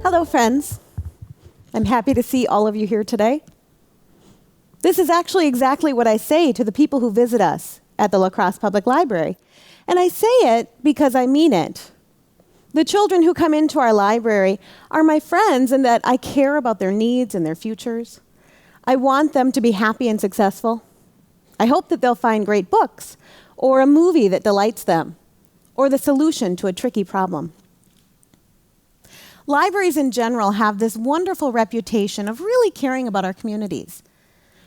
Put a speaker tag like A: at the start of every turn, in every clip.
A: Hello, friends. I'm happy to see all of you here today. This is actually exactly what I say to the people who visit us at the La Crosse Public Library. And I say it because I mean it. The children who come into our library are my friends in that I care about their needs and their futures. I want them to be happy and successful. I hope that they'll find great books, or a movie that delights them, or the solution to a tricky problem. Libraries in general have this wonderful reputation of really caring about our communities.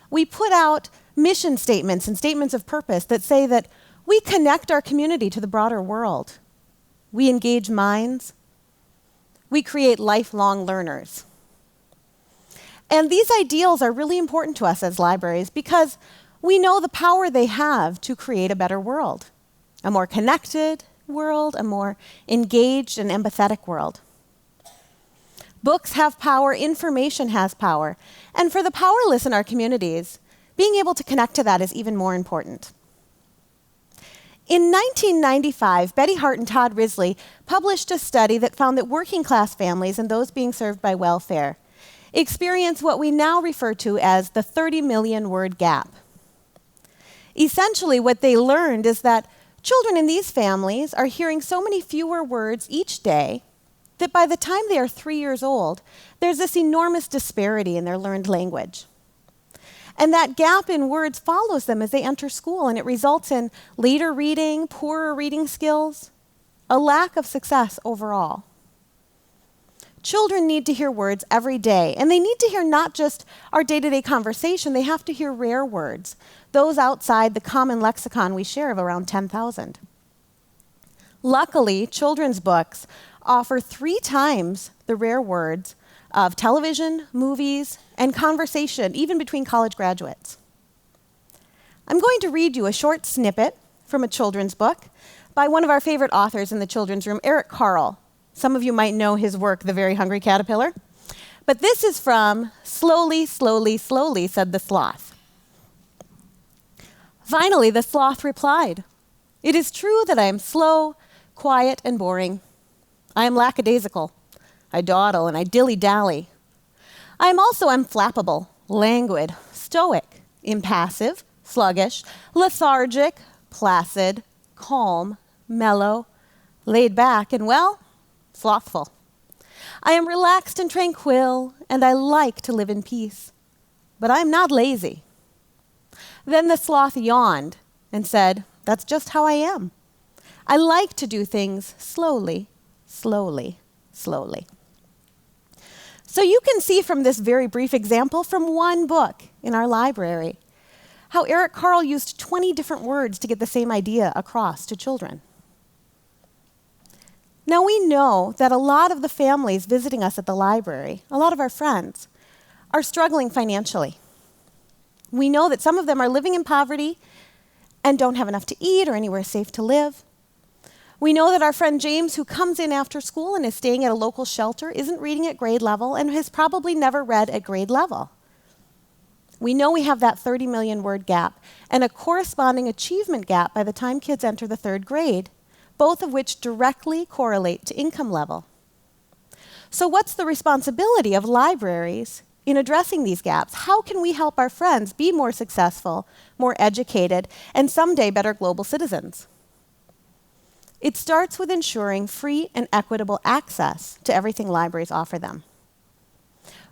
A: We put out mission statements and statements of purpose that say that we connect our community to the broader world. We engage minds. We create lifelong learners. And these ideals are really important to us as libraries because we know the power they have to create a better world, a more connected world, a more engaged and empathetic world. Books have power, information has power, and for the powerless in our communities, being able to connect to that is even more important. In 1995, Betty Hart and Todd Risley published a study that found that working class families and those being served by welfare experience what we now refer to as the 30 million word gap. Essentially, what they learned is that children in these families are hearing so many fewer words each day that by the time they are 3 years old, there's this enormous disparity in their learned language. And that gap in words follows them as they enter school, and it results in later reading, poorer reading skills, a lack of success overall. Children need to hear words every day, and they need to hear not just our day-to-day conversation, they have to hear rare words, those outside the common lexicon we share of around 10,000. Luckily, children's books offer 3 times the rare words of television, movies, and conversation, even between college graduates. I'm going to read you a short snippet from a children's book by one of our favorite authors in the children's room, Carle. Some of you might know his work, The Very Hungry Caterpillar. But this is from Slowly, Slowly, Slowly, said the sloth. Finally, the sloth replied, "It is true that I am slow, quiet, and boring. I am lackadaisical. I dawdle and I dilly-dally. I am also unflappable, languid, stoic, impassive, sluggish, lethargic, placid, calm, mellow, laid back, and, well, slothful. I am relaxed and tranquil, and I like to live in peace. But I am not lazy." Then the sloth yawned and said, "That's just how I am. I like to do things slowly, slowly, slowly." So you can see from this very brief example from one book in our library how Carle used 20 different words to get the same idea across to children. Now we know that a lot of the families visiting us at the library, a lot of our friends, are struggling financially. We know that some of them are living in poverty and don't have enough to eat or anywhere safe to live. We know that our friend James, who comes in after school and is staying at a local shelter, isn't reading at grade level and has probably never read at grade level. We know we have that 30 million word gap and a corresponding achievement gap by the time kids enter the 3rd grade, both of which directly correlate to income level. So what's the responsibility of libraries in addressing these gaps? How can we help our friends be more successful, more educated, and someday better global citizens? It starts with ensuring free and equitable access to everything libraries offer them.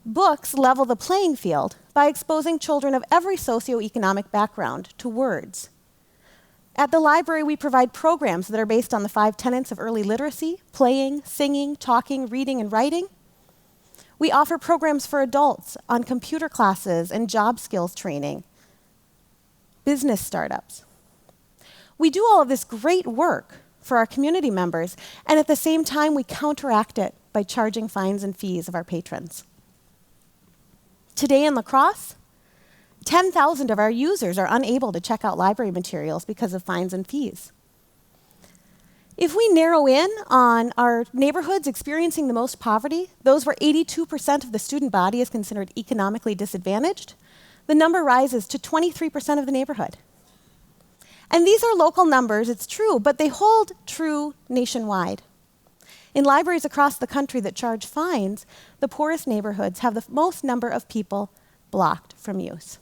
A: Books level the playing field by exposing children of every socioeconomic background to words. At the library, we provide programs that are based on the 5 tenets of early literacy: playing, singing, talking, reading, and writing. We offer programs for adults on computer classes and job skills training, business startups. We do all of this great work for our community members, and at the same time, we counteract it by charging fines and fees of our patrons. Today in La Crosse, 10,000 of our users are unable to check out library materials because of fines and fees. If we narrow in on our neighborhoods experiencing the most poverty, those where 82% of the student body is considered economically disadvantaged, the number rises to 23% of the neighborhood. And these are local numbers, it's true, but they hold true nationwide. In libraries across the country that charge fines, the poorest neighborhoods have the most number of people blocked from use.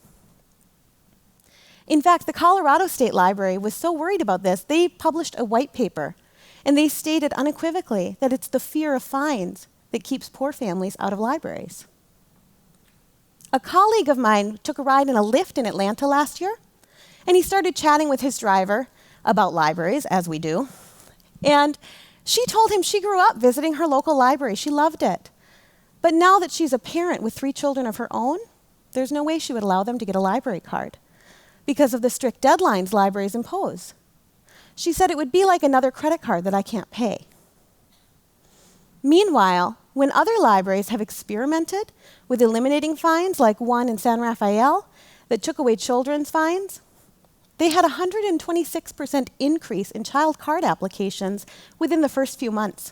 A: In fact, the Colorado State Library was so worried about this, they published a white paper, and they stated unequivocally that it's the fear of fines that keeps poor families out of libraries. A colleague of mine took a ride in a Lyft in Atlanta last year, and he started chatting with his driver about libraries, as we do. And she told him she grew up visiting her local library. She loved it. But now that she's a parent with 3 children of her own, there's no way she would allow them to get a library card because of the strict deadlines libraries impose. She said it would be like another credit card that I can't pay. Meanwhile, when other libraries have experimented with eliminating fines, like one in San Rafael that took away children's fines, they had a 126% increase in child card applications within the first few months.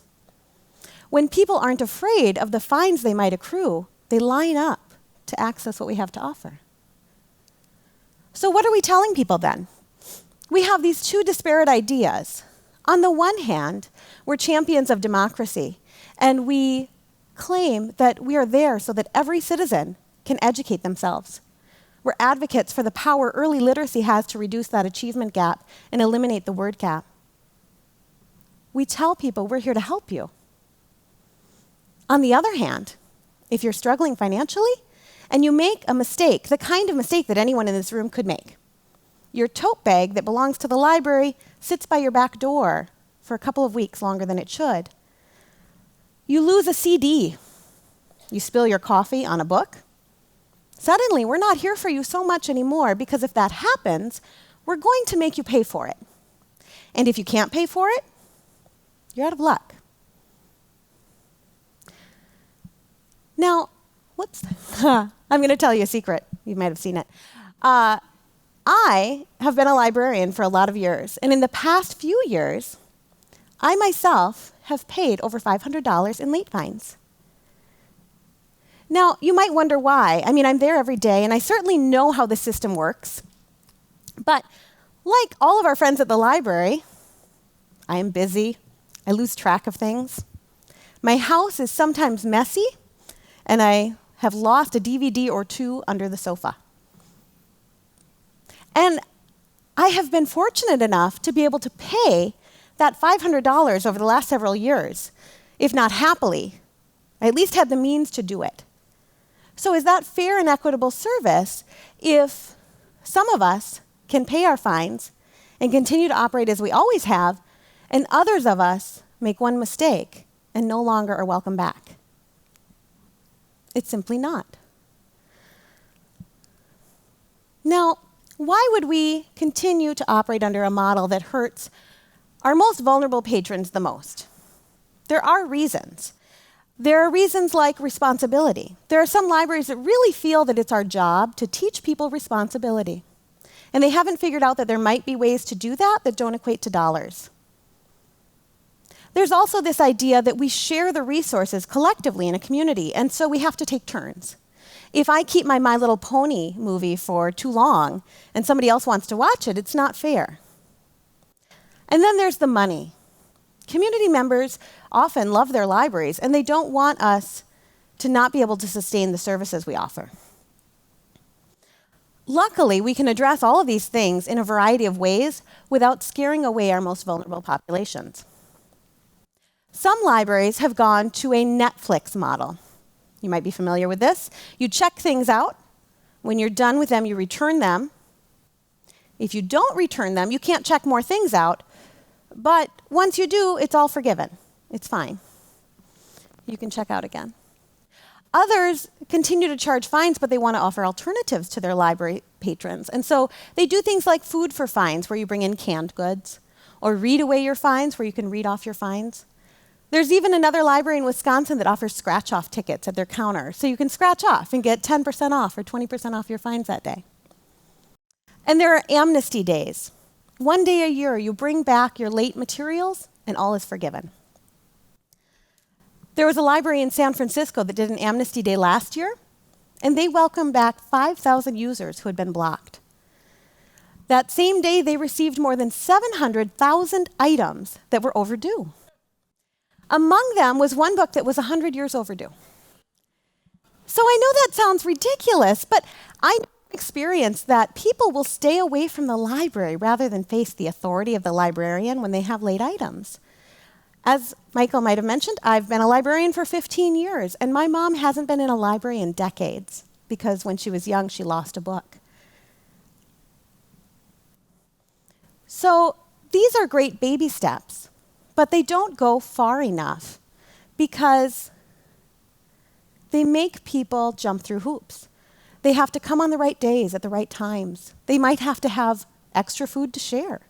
A: When people aren't afraid of the fines they might accrue, they line up to access what we have to offer. So what are we telling people then? We have these 2 disparate ideas. On the one hand, we're champions of democracy, and we claim that we are there so that every citizen can educate themselves. We're advocates for the power early literacy has to reduce that achievement gap and eliminate the word gap. We tell people we're here to help you. On the other hand, if you're struggling financially and you make a mistake, the kind of mistake that anyone in this room could make, your tote bag that belongs to the library sits by your back door for a couple of weeks longer than it should. You lose a CD. You spill your coffee on a book. Suddenly, we're not here for you so much anymore because if that happens, we're going to make you pay for it. And if you can't pay for it, you're out of luck. Now, I'm going to tell you a secret. You might have seen it. I have been a librarian for a lot of years, and in the past few years, I myself have paid over $500 in late fines. Now, you might wonder why. I mean, I'm there every day, and I certainly know how the system works. But like all of our friends at the library, I am busy. I lose track of things. My house is sometimes messy, and I have lost a DVD or 2 under the sofa. And I have been fortunate enough to be able to pay that $500 over the last several years, if not happily. I at least had the means to do it. So is that fair and equitable service if some of us can pay our fines and continue to operate as we always have, and others of us make one mistake and no longer are welcome back? It's simply not. Now, why would we continue to operate under a model that hurts our most vulnerable patrons the most? There are reasons. There are reasons like responsibility. There are some libraries that really feel that it's our job to teach people responsibility. And they haven't figured out that there might be ways to do that that don't equate to dollars. There's also this idea that we share the resources collectively in a community, and so we have to take turns. If I keep my My Little Pony movie for too long and somebody else wants to watch it, it's not fair. And then there's the money. Community members often love their libraries, and they don't want us to not be able to sustain the services we offer. Luckily, we can address all of these things in a variety of ways without scaring away our most vulnerable populations. Some libraries have gone to a Netflix model. You might be familiar with this. You check things out. When you're done with them, you return them. If you don't return them, you can't check more things out. But once you do, it's all forgiven. It's fine. You can check out again. Others continue to charge fines, but they want to offer alternatives to their library patrons. And so they do things like food for fines, where you bring in canned goods, or read away your fines, where you can read off your fines. There's even another library in Wisconsin that offers scratch-off tickets at their counter, so you can scratch off and get 10% off or 20% off your fines that day. And there are Amnesty Days. One day a year, you bring back your late materials, and all is forgiven. There was a library in San Francisco that did an Amnesty Day last year, and they welcomed back 5,000 users who had been blocked. That same day, they received more than 700,000 items that were overdue. Among them was one book that was 100 years overdue. So I know that sounds ridiculous, but I experience that people will stay away from the library rather than face the authority of the librarian when they have late items. As Michael might have mentioned, I've been a librarian for 15 years, and my mom hasn't been in a library in decades because when she was young, she lost a book. So these are great baby steps, but they don't go far enough because they make people jump through hoops. They have to come on the right days at the right times. They might have to have extra food to share.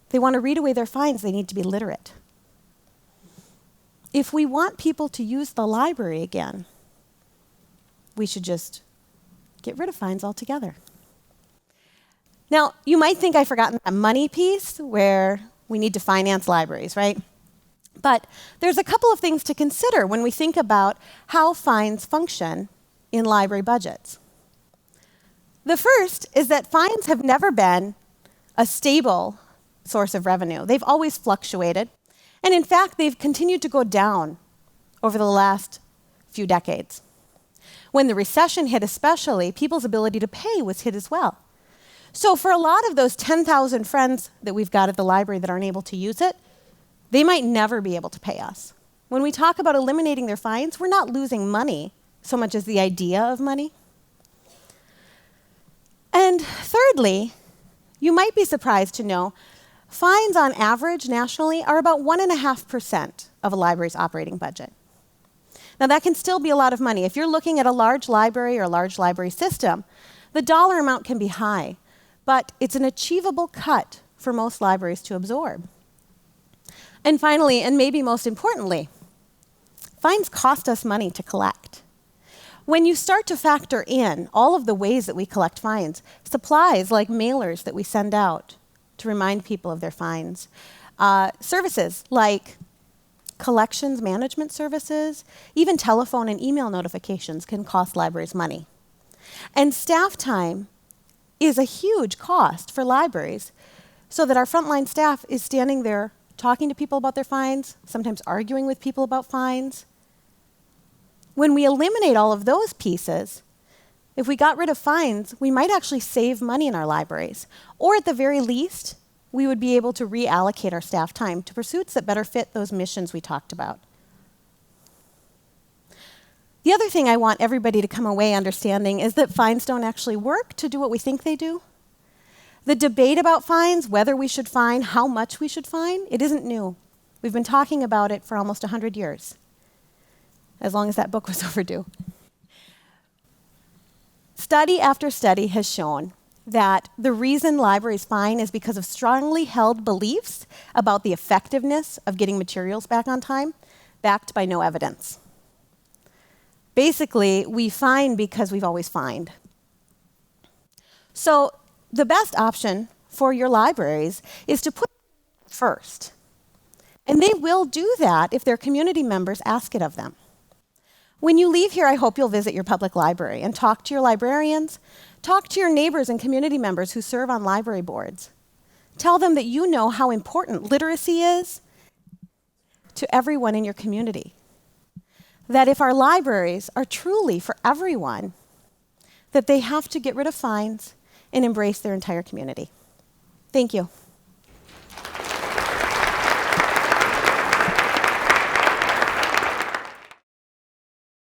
A: They want to read away their fines, they need to be literate. If we want people to use the library again, we should just get rid of fines altogether. Now, you might think I've forgotten that money piece where we need to finance libraries, right? But there's a couple of things to consider when we think about how fines function in library budgets. The first is that fines have never been a stable source of revenue. They've always fluctuated. And in fact, they've continued to go down over the last few decades. When the recession hit especially, people's ability to pay was hit as well. So for a lot of those 10,000 friends that we've got at the library that aren't able to use it, they might never be able to pay us. When we talk about eliminating their fines, we're not losing money so much as the idea of money. And thirdly, you might be surprised to know fines on average nationally are about 1.5% of a library's operating budget. Now that can still be a lot of money. If you're looking at a large library or a large library system, the dollar amount can be high, but it's an achievable cut for most libraries to absorb. And finally, and maybe most importantly, fines cost us money to collect. When you start to factor in all of the ways that we collect fines, supplies like mailers that we send out to remind people of their fines, services like collections management services, even telephone and email notifications can cost libraries money. And staff time is a huge cost for libraries, so that our frontline staff is standing there talking to people about their fines, sometimes arguing with people about fines. When we eliminate all of those pieces, if we got rid of fines, we might actually save money in our libraries. Or at the very least, we would be able to reallocate our staff time to pursuits that better fit those missions we talked about. The other thing I want everybody to come away understanding is that fines don't actually work to do what we think they do. The debate about fines, whether we should fine, how much we should fine, it isn't new. We've been talking about it for almost 100 years, as long as that book was overdue. Study after study has shown that the reason libraries fine is because of strongly held beliefs about the effectiveness of getting materials back on time, backed by no evidence. Basically, we fine because we've always fined. So the best option for your libraries is to put it first. And they will do that if their community members ask it of them. When you leave here, I hope you'll visit your public library and talk to your librarians, talk to your neighbors and community members who serve on library boards. Tell them that you know how important literacy is to everyone in your community. That if our libraries are truly for everyone, that they have to get rid of fines and embrace their entire community. Thank you.